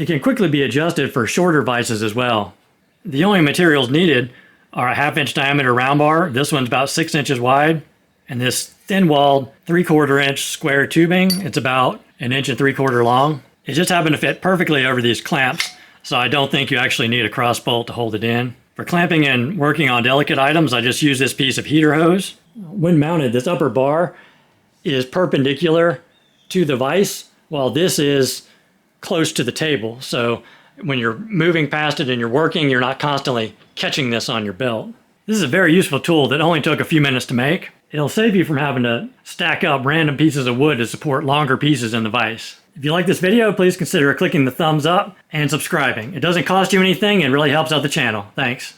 It can quickly be adjusted for shorter vices as well. The only materials needed are a 1/2 inch diameter round bar. This one's about 6 inches wide. And this thin-walled 3/4 inch square tubing. It's about 1 3/4 inches long. It just happened to fit perfectly over these clamps, so I don't think you actually need a cross bolt to hold it in. For clamping and working on delicate items, I just use this piece of heater hose. When mounted, this upper bar is perpendicular to the vise, while this is close to the table. So when you're moving past it and you're working, you're not constantly catching this on your belt. This is a very useful tool that only took a few minutes to make. It'll save you from having to stack up random pieces of wood to support longer pieces in the vise. If you like this video, please consider clicking the thumbs up and subscribing. It doesn't cost you anything and really helps out the channel. Thanks.